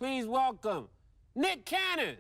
Please welcome Nick Cannon.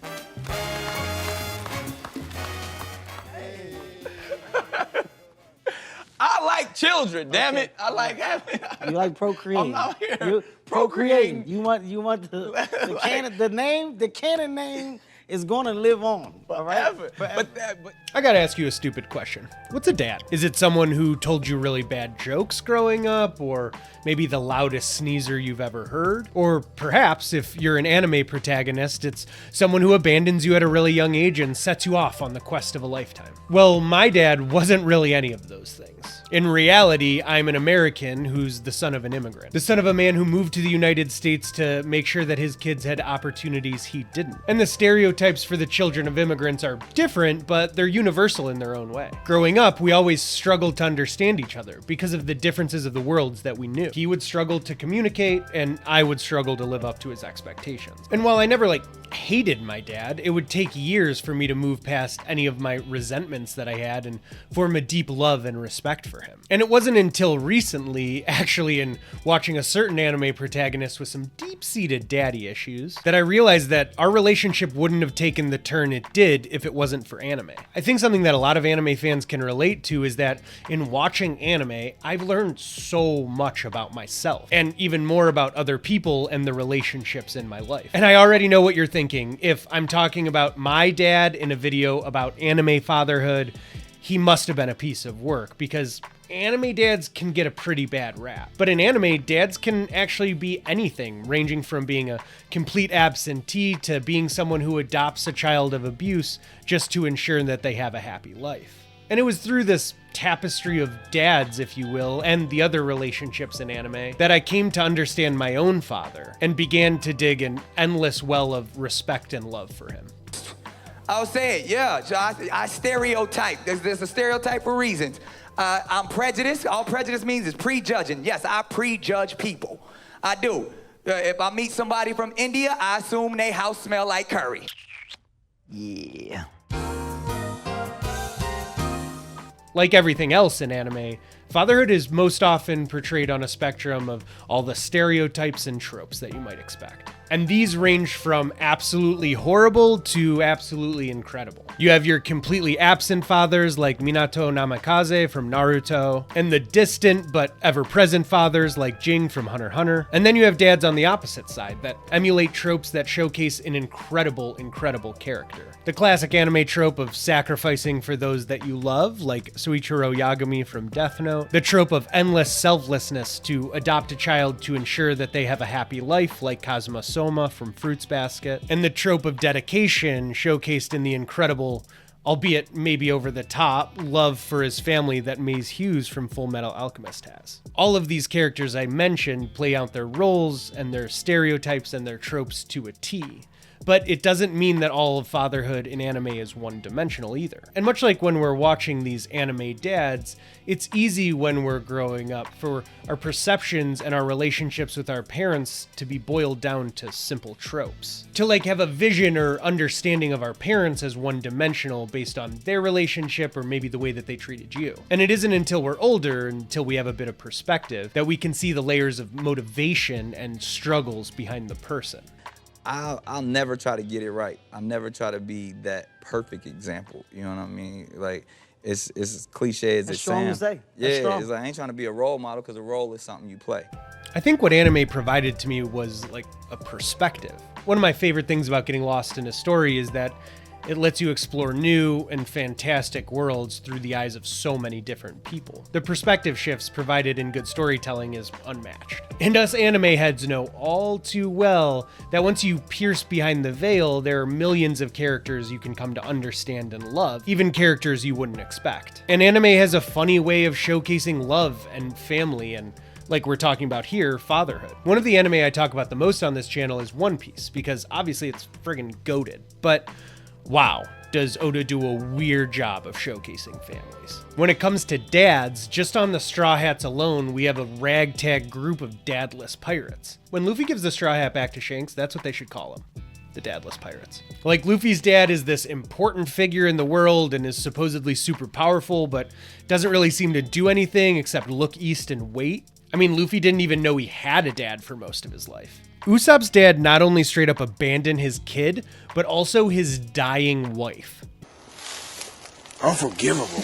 I like children, damn it. I like having. You like procreating. I'm out here You procreating. You want the Cannon, the Cannon name is gonna live on. All right? Forever. But I gotta ask you a stupid question. What's a dad? Is it someone who told you really bad jokes growing up, or maybe the loudest sneezer you've ever heard? Or perhaps, if you're an anime protagonist, it's someone who abandons you at a really young age and sets you off on the quest of a lifetime. Well, my dad wasn't really any of those things. In reality, I'm an American who's the son of an immigrant. The son of a man who moved to the United States to make sure that his kids had opportunities he didn't. And the stereotypes for the children of immigrants are different, but they're universal in their own way. Growing up, we always struggled to understand each other because of the differences of the worlds that we knew. He would struggle to communicate, and I would struggle to live up to his expectations. And while I never hated my dad, it would take years for me to move past any of my resentments that I had and form a deep love and respect for him. And it wasn't until recently, actually in watching a certain anime protagonist with some deep-seated daddy issues, that I realized that our relationship wouldn't have taken the turn it did if it wasn't for anime. I think something that a lot of anime fans can relate to is that in watching anime, I've learned so much about myself, and even more about other people and the relationships in my life. And I already know what you're thinking. If I'm talking about my dad in a video about anime fatherhood, he must have been a piece of work, because anime dads can get a pretty bad rap. But in anime, dads can actually be anything, ranging from being a complete absentee to being someone who adopts a child of abuse just to ensure that they have a happy life. And it was through this tapestry of dads, if you will, and the other relationships in anime, that I came to understand my own father and began to dig an endless well of respect and love for him. I'll say it, yeah. So I stereotype. There's a stereotype for reasons. I'm prejudiced. All prejudice means is prejudging. Yes, I prejudge people. I do. If I meet somebody from India, I assume they house smell like curry. Yeah. Like everything else in anime, fatherhood is most often portrayed on a spectrum of all the stereotypes and tropes that you might expect. And these range from absolutely horrible to absolutely incredible. You have your completely absent fathers like Minato Namikaze from Naruto, and the distant but ever-present fathers like Jing from Hunter x Hunter. And then you have dads on the opposite side that emulate tropes that showcase an incredible, incredible character. The classic anime trope of sacrificing for those that you love, like Soichiro Yagami from Death Note. The trope of endless selflessness to adopt a child to ensure that they have a happy life, like Kazuma Soma from Fruits Basket. And the trope of dedication showcased in the incredible, albeit maybe over the top, love for his family that Maze Hughes from Full Metal Alchemist has. All of these characters I mentioned play out their roles and their stereotypes and their tropes to a T. But it doesn't mean that all of fatherhood in anime is one-dimensional either. And much like when we're watching these anime dads, it's easy when we're growing up for our perceptions and our relationships with our parents to be boiled down to simple tropes. To have a vision or understanding of our parents as one-dimensional based on their relationship or maybe the way that they treated you. And it isn't until we're older, until we have a bit of perspective, that we can see the layers of motivation and struggles behind the person. I'll never try to get it right. I'll never try to be that perfect example. You know what I mean? It's as cliche as it sounds. That's strong to say. Yeah, it's I ain't trying to be a role model, because a role is something you play. I think what anime provided to me was a perspective. One of my favorite things about getting lost in a story is that it lets you explore new and fantastic worlds through the eyes of so many different people. The perspective shifts provided in good storytelling is unmatched. And us anime heads know all too well that once you pierce behind the veil, there are millions of characters you can come to understand and love, even characters you wouldn't expect. And anime has a funny way of showcasing love and family and, like we're talking about here, fatherhood. One of the anime I talk about the most on this channel is One Piece, because obviously it's friggin' goated. But wow, does Oda do a weird job of showcasing families. When it comes to dads, just on the Straw Hats alone, we have a ragtag group of dadless pirates. When Luffy gives the Straw Hat back to Shanks, that's what they should call him. The dadless pirates. Luffy's dad is this important figure in the world and is supposedly super powerful, but doesn't really seem to do anything except look east and wait. I mean, Luffy didn't even know he had a dad for most of his life. Usopp's dad not only straight up abandoned his kid, but also his dying wife. Unforgivable.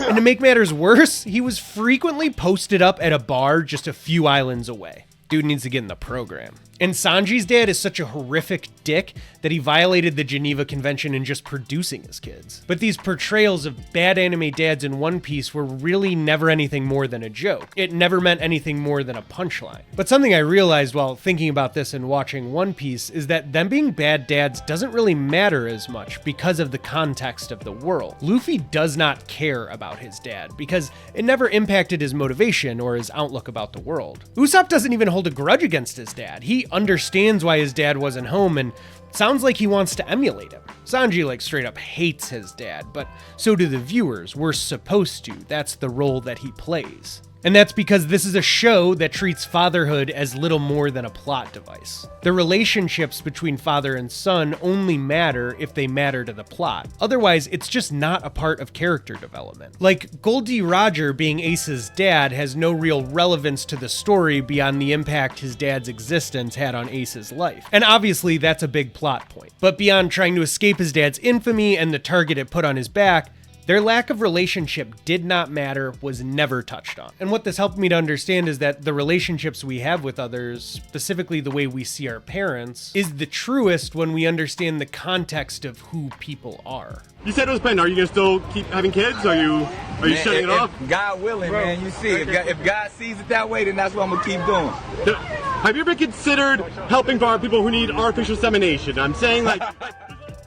And to make matters worse, he was frequently posted up at a bar just a few islands away. Dude needs to get in the program. And Sanji's dad is such a horrific dick that he violated the Geneva Convention in just producing his kids. But these portrayals of bad anime dads in One Piece were really never anything more than a joke. It never meant anything more than a punchline. But something I realized while thinking about this and watching One Piece is that them being bad dads doesn't really matter as much because of the context of the world. Luffy does not care about his dad because it never impacted his motivation or his outlook about the world. Usopp doesn't even hold a grudge against his dad. He understands why his dad wasn't home and sounds like he wants to emulate him. Sanji like straight up hates his dad, but so do the viewers. We're supposed to. That's the role that he plays. And that's because this is a show that treats fatherhood as little more than a plot device. The relationships between father and son only matter if they matter to the plot. Otherwise, it's just not a part of character development. Like, Goldie Roger being Ace's dad has no real relevance to the story beyond the impact his dad's existence had on Ace's life. And obviously, that's a big plot point. But beyond trying to escape his dad's infamy and the target it put on his back, their lack of relationship did not matter, was never touched on. And what this helped me to understand is that the relationships we have with others, specifically the way we see our parents, is the truest when we understand the context of who people are. You said it was planned. Are you gonna still keep having kids? Are you shutting it off? God willing, man. You see, if God sees it that way, then that's what I'm gonna keep doing. Have you ever considered helping for people who need artificial insemination? I'm saying like.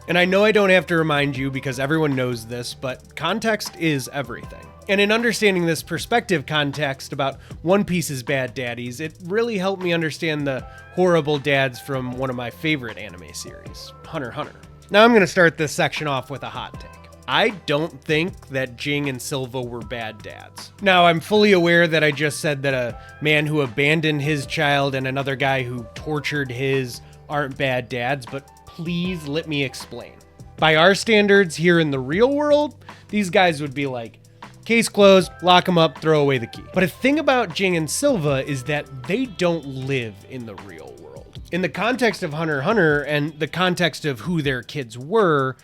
And I know I don't have to remind you because everyone knows this, but context is everything. And in understanding this perspective context about One Piece's bad daddies, it really helped me understand the horrible dads from one of my favorite anime series, Hunter x Hunter. Now I'm going to start this section off with a hot take. I don't think that Jing and Silva were bad dads. Now, I'm fully aware that I just said that a man who abandoned his child and another guy who tortured his aren't bad dads, but please let me explain. By our standards here in the real world, these guys would be like, case closed, lock them up, throw away the key. But a thing about Jing and Silva is that they don't live in the real world. In the context of Hunter x Hunter and the context of who their kids were,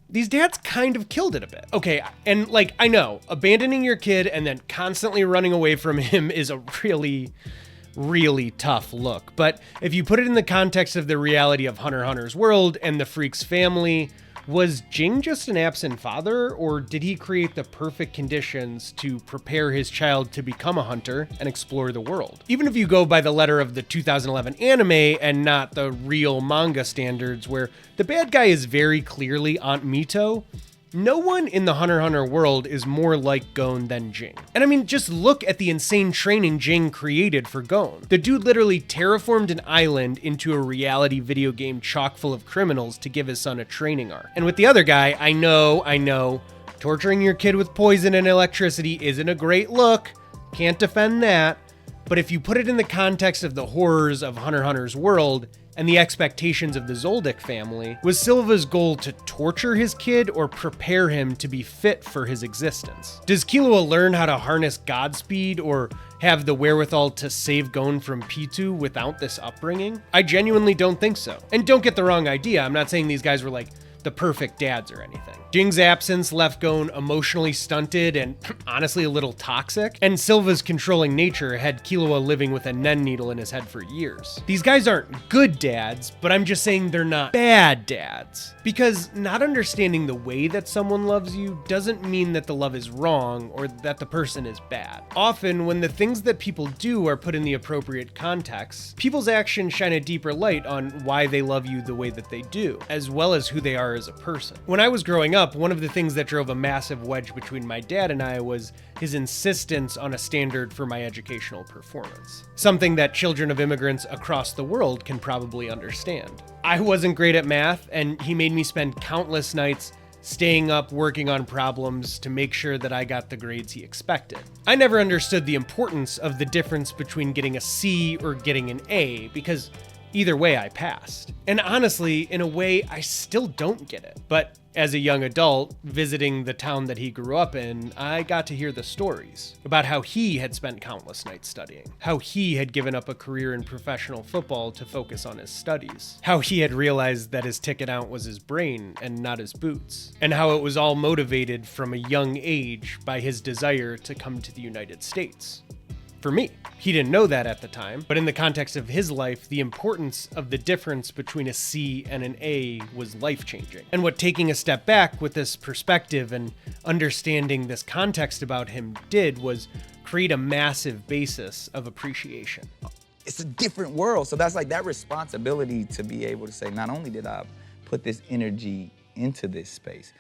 these dads kind of killed it a bit. Okay, and like, I know, abandoning your kid and then constantly running away from him is a really tough look. But if you put it in the context of the reality of Hunter x Hunter's world and the Freak's family, was Jing just an absent father, or did he create the perfect conditions to prepare his child to become a hunter and explore the world? Even if you go by the letter of the 2011 anime and not the real manga standards where the bad guy is very clearly Aunt Mito, no one in the Hunter x Hunter world is more like Gon than Jing. And I mean, just look at the insane training Jing created for Gon. The dude literally terraformed an island into a reality video game chock full of criminals to give his son a training arc. And with the other guy, I know, torturing your kid with poison and electricity isn't a great look. Can't defend that. But if you put it in the context of the horrors of Hunter x Hunter's world, and the expectations of the Zoldyck family, was Silva's goal to torture his kid or prepare him to be fit for his existence? Does Killua learn how to harness Godspeed or have the wherewithal to save Gon from Pitu without this upbringing? I genuinely don't think so. And don't get the wrong idea, I'm not saying these guys were like the perfect dads or anything. Jing's absence left Gon emotionally stunted and honestly a little toxic, and Silva's controlling nature had Killua living with a Nen needle in his head for years. These guys aren't good dads, but I'm just saying they're not bad dads. Because not understanding the way that someone loves you doesn't mean that the love is wrong or that the person is bad. Often, when the things that people do are put in the appropriate context, people's actions shine a deeper light on why they love you the way that they do, as well as who they are as a person. When I was growing up, one of the things that drove a massive wedge between my dad and I was his insistence on a standard for my educational performance. Something that children of immigrants across the world can probably understand. I wasn't great at math, and he made me spend countless nights staying up working on problems to make sure that I got the grades he expected. I never understood the importance of the difference between getting a C or getting an A, because either way I passed. And honestly, in a way, I still don't get it. But As a young adult, visiting the town that he grew up in, I got to hear the stories about how he had spent countless nights studying, how he had given up a career in professional football to focus on his studies, how he had realized that his ticket out was his brain and not his boots, and how it was all motivated from a young age by his desire to come to the United States. For me. He didn't know that at the time, but in the context of his life, the importance of the difference between a C and an A was life-changing. And what taking a step back with this perspective and understanding this context about him did was create a massive basis of appreciation. It's a different world. So that's like that responsibility to be able to say, not only did I put this energy into this space,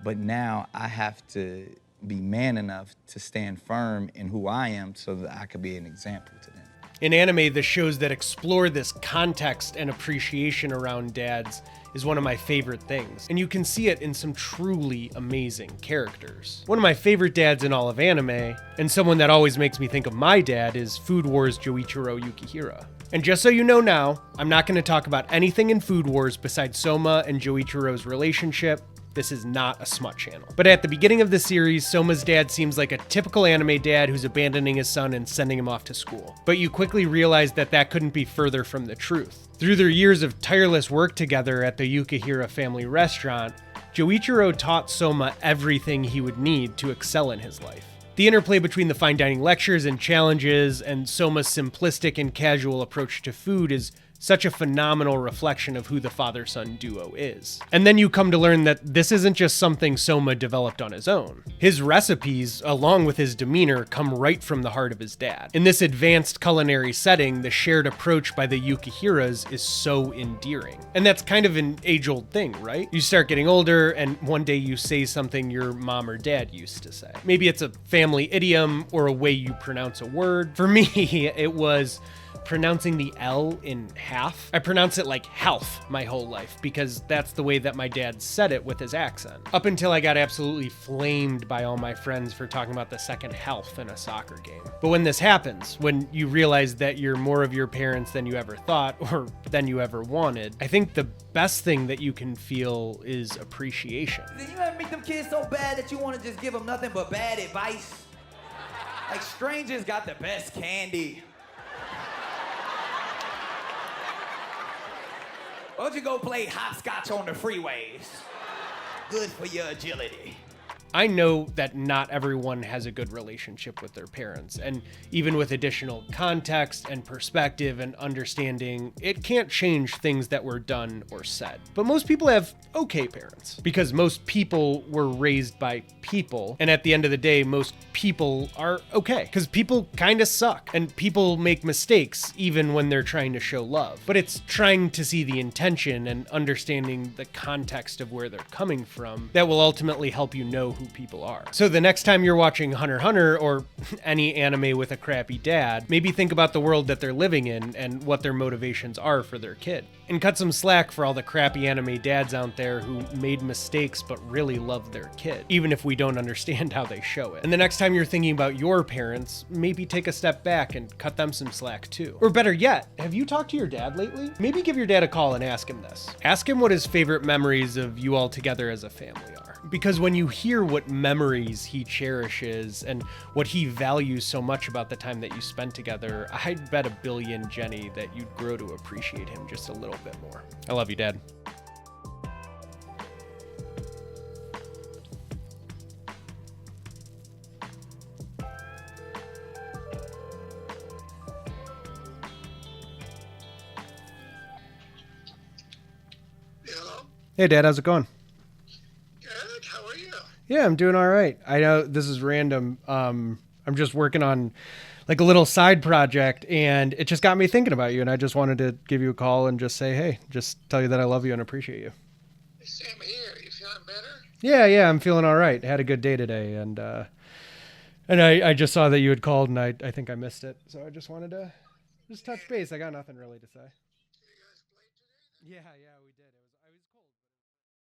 but now I have to be man enough to stand firm in who I am so that I could be an example to them. In anime, the shows that explore this context and appreciation around dads is one of my favorite things, and you can see it in some truly amazing characters. One of my favorite dads in all of anime, and someone that always makes me think of my dad, is Food Wars Joichiro Yukihira. And just so you know now, I'm not going to talk about anything in Food Wars besides Soma and Joichiro's relationship. This is not a smut channel. But at the beginning of the series, Soma's dad seems like a typical anime dad who's abandoning his son and sending him off to school. But you quickly realize that that couldn't be further from the truth. Through their years of tireless work together at the Yukihira family restaurant, Joichiro taught Soma everything he would need to excel in his life. The interplay between the fine dining lectures and challenges and Soma's simplistic and casual approach to food is such a phenomenal reflection of who the father-son duo is. And then you come to learn that this isn't just something Soma developed on his own. His recipes, along with his demeanor, come right from the heart of his dad. In this advanced culinary setting, the shared approach by the Yukihiras is so endearing. And that's kind of an age-old thing, right? You start getting older, and one day you say something your mom or dad used to say. Maybe it's a family idiom or a way you pronounce a word. For me, it was pronouncing the L in half. I pronounce it like health my whole life because that's the way that my dad said it with his accent. Up until I got absolutely flamed by all my friends for talking about the second health in a soccer game. But when this happens, when you realize that you're more of your parents than you ever thought or than you ever wanted, I think the best thing that you can feel is appreciation. You ever make them kids so bad that you want to just give them nothing but bad advice? Like strangers got the best candy. Why don't you go play hopscotch on the freeways? Good for your agility. I know that not everyone has a good relationship with their parents, and even with additional context and perspective and understanding, it can't change things that were done or said. But most people have okay parents, because most people were raised by people, and at the end of the day, most people are okay, because people kind of suck, and people make mistakes even when they're trying to show love. But it's trying to see the intention and understanding the context of where they're coming from that will ultimately help you know who people are. So the next time you're watching Hunter x Hunter or any anime with a crappy dad, maybe think about the world that they're living in and what their motivations are for their kid. And cut some slack for all the crappy anime dads out there who made mistakes but really love their kid, even if we don't understand how they show it. And the next time you're thinking about your parents, maybe take a step back and cut them some slack too. Or better yet, have you talked to your dad lately? Maybe give your dad a call and ask him this. Ask him what his favorite memories of you all together as a family are. Because when you hear what memories he cherishes and what he values so much about the time that you spent together, I'd bet a billion Jenny that you'd grow to appreciate him just a little bit more. I love you, Dad. Hello? Hey, Dad, how's it going? Good. How are you? Yeah, I'm doing all right. I know this is random. I'm just working on like a little side project, and it just got me thinking about you, and I just wanted to give you a call and just say, hey, just tell you that I love you and appreciate you. Same here. You feeling better? Yeah, I'm feeling all right. Had a good day today, and I just saw that you had called, and I think I missed it, so I just wanted to just touch base. I got nothing really to say. You guys played today? Yeah, we did.